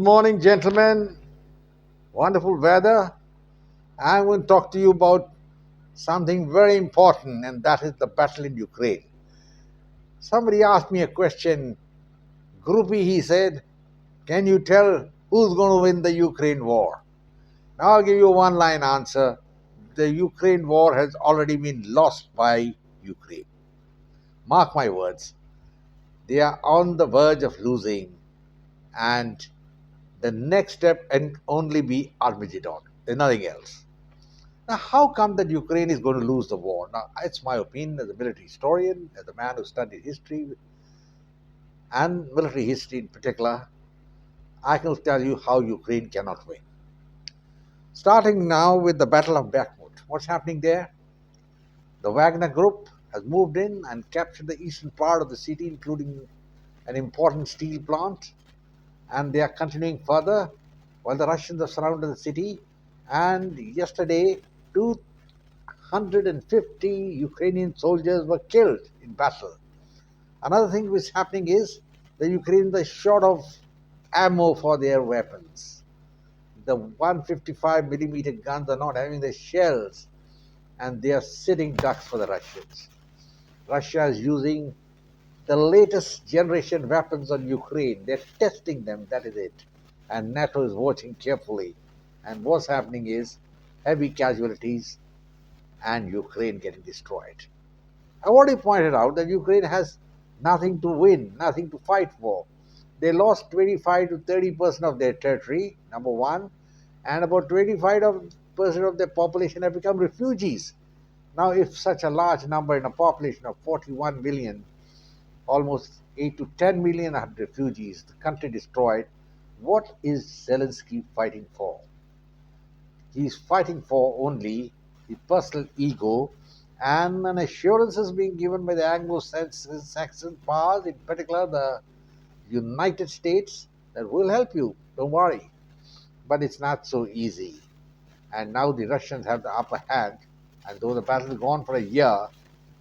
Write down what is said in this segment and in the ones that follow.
morning, gentlemen. Wonderful weather. I'm going to talk to you about something very important, and that is the battle in Ukraine. Somebody asked me a question. Groupie, he said, can you tell who's going to win the Ukraine war? Now, I'll give you a one line answer. The Ukraine war has already been lost by Ukraine. Mark my words. They are on the verge of losing, and the next step can only be Armageddon. There's nothing else. Now, how come that Ukraine is going to lose the war? Now, it's my opinion as a military historian, as a man who studied history and military history in particular. I can tell you how Ukraine cannot win. Starting now with the Battle of Bakhmut. What's happening there? The Wagner Group has moved in and captured the eastern part of the city, including an important steel plant, and they are continuing further while the Russians have surrounded the city. And yesterday, 250 Ukrainian soldiers were killed in battle. Another thing which is happening is the Ukrainians are short of ammo for their weapons. The 155 millimeter guns are not having the shells, and they are sitting ducks for the Russians. Russia is using the latest generation weapons on Ukraine. They're testing them, that is it. And NATO is watching carefully. And what's happening is heavy casualties and Ukraine getting destroyed. I already pointed out that Ukraine has nothing to win, nothing to fight for. They lost 25 to 30% of their territory, number one, and about 25% of their population have become refugees. Now, if such a large number in a population of 41 million, almost 8 to 10 million are refugees, the country destroyed, what is Zelensky fighting for? He's fighting for only the personal ego, and an assurance is being given by the Anglo-Saxon powers, in particular the United States, that will help you, don't worry. But it's not so easy. And now the Russians have the upper hand, and though the battle is gone for a year,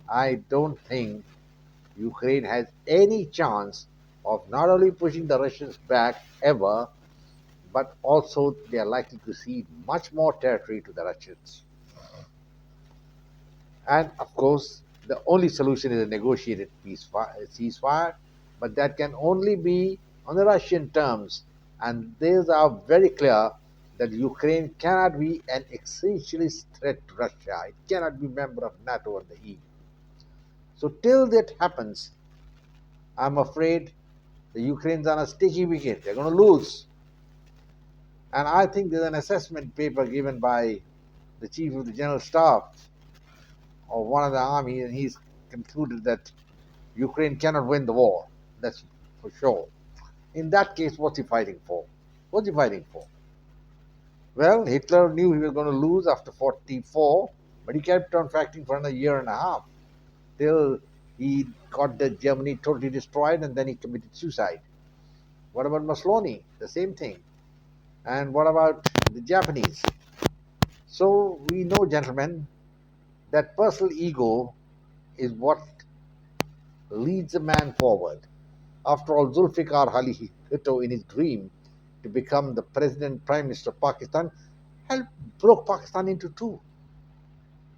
I don't think Ukraine has any chance of not only pushing the Russians back ever, but also they are likely to cede much more territory to the Russians. And of course, the only solution is a negotiated ceasefire, but that can only be on the Russian terms. And these are very clear that Ukraine cannot be an essentialist threat to Russia. It cannot be a member of NATO or the EU. So till that happens, I'm afraid the Ukrainians are on a sticky wicket. They're going to lose. And I think there's an assessment paper given by the chief of the general staff of one of the army, and he's concluded that Ukraine cannot win the war. That's for sure. In that case, what's he fighting for? What's he fighting for? Well, Hitler knew he was going to lose after 44, but he kept on fighting for another year and a half till he got the Germany totally destroyed, and then he committed suicide. What about Mussolini? The same thing. And what about the Japanese? So we know, gentlemen, that personal ego is what leads a man forward. After all, Zulfikar Ali Bhutto, in his dream to become the president prime minister of Pakistan, helped broke Pakistan into two.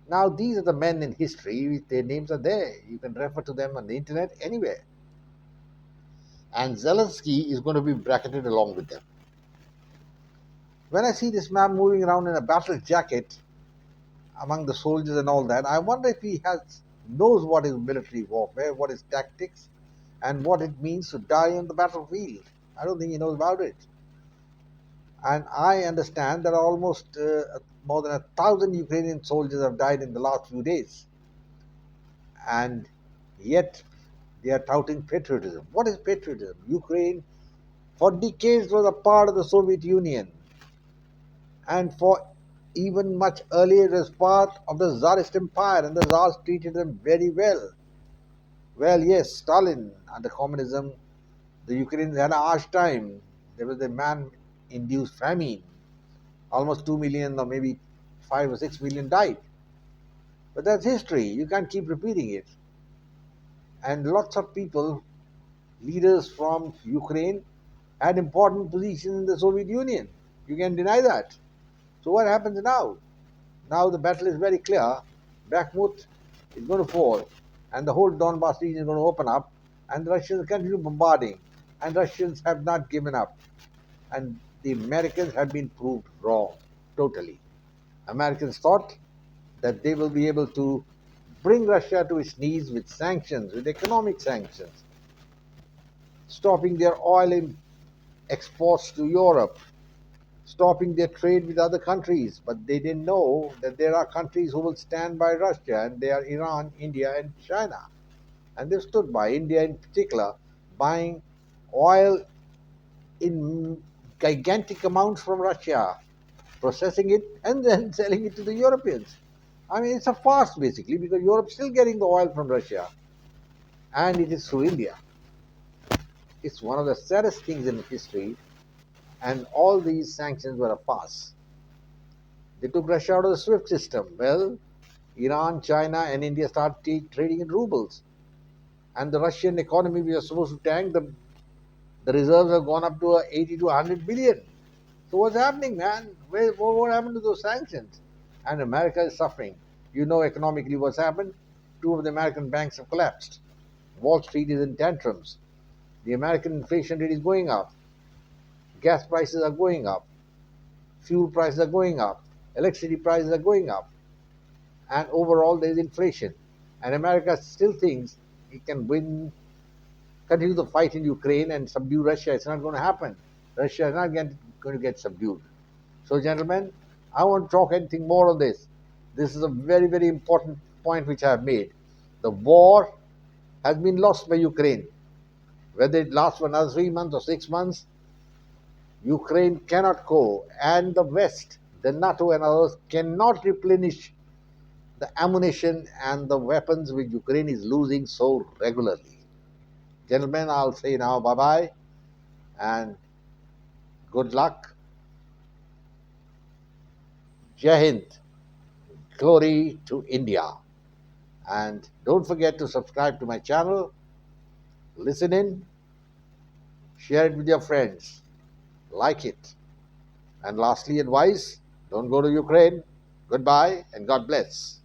Now, these are the men in history. Their names are there. You can refer to them on the internet anywhere. And Zelensky is going to be bracketed along with them. When I see this man moving around in a battle jacket among the soldiers and all that, I wonder if he knows what is military warfare, what is tactics, and what it means to die on the battlefield. I don't think he knows about it. And I understand that almost more than 1,000 Ukrainian soldiers have died in the last few days. And yet they are touting patriotism. What is patriotism? Ukraine, for decades, was a part of the Soviet Union. And for even much earlier, it was part of the Tsarist Empire, and the Tsars treated them very well. Well, yes, Stalin, under communism, the Ukrainians had a harsh time. There was a man-induced famine. Almost 2 million or maybe 5 or 6 million died. But that's history. You can't keep repeating it. And lots of people, leaders from Ukraine, had important positions in the Soviet Union. You can deny that. So what happens now? Now the battle is very clear. Bakhmut is going to fall, and the whole Donbass region is going to open up, and the Russians continue bombarding, and Russians have not given up, and the Americans have been proved wrong totally. Americans thought that they will be able to bring Russia to its knees with sanctions, with economic sanctions, stopping their oil exports to Europe, stopping their trade with other countries. But they didn't know that there are countries who will stand by Russia, and they are Iran, India, and China. And they've stood by, India in particular, buying oil in gigantic amounts from Russia, processing it, and then selling it to the Europeans. I mean, it's a farce basically because Europe's still getting the oil from Russia, and it is through India. It's one of the saddest things in history, and all these sanctions were a farce. They took Russia out of the SWIFT system. Well, Iran, China, and India started trading in rubles, and the Russian economy we were supposed to tank. The reserves have gone up to 80 to 100 billion. So what's happening, man? What happened to those sanctions? And America is suffering. You know economically what's happened? Two of the American banks have collapsed. Wall Street is in tantrums. The American inflation rate is going up. Gas prices are going up. Fuel prices are going up. Electricity prices are going up. And overall, there is inflation. And America still thinks it can continue the fight in Ukraine and subdue Russia. It's not going to happen. Russia is not going to get subdued. So, gentlemen, I won't talk anything more on this. This is a very, very important point which I have made. The war has been lost by Ukraine. Whether it lasts for another 3 months or 6 months, Ukraine cannot go, and the West, the NATO and others, cannot replenish the ammunition and the weapons which Ukraine is losing so regularly. Gentlemen, I'll say now bye bye and good luck. Jai Hind. Glory to India. And don't forget to subscribe to my channel, listen in, share it with your friends, like it. And lastly, advice, don't go to Ukraine. Goodbye and God bless.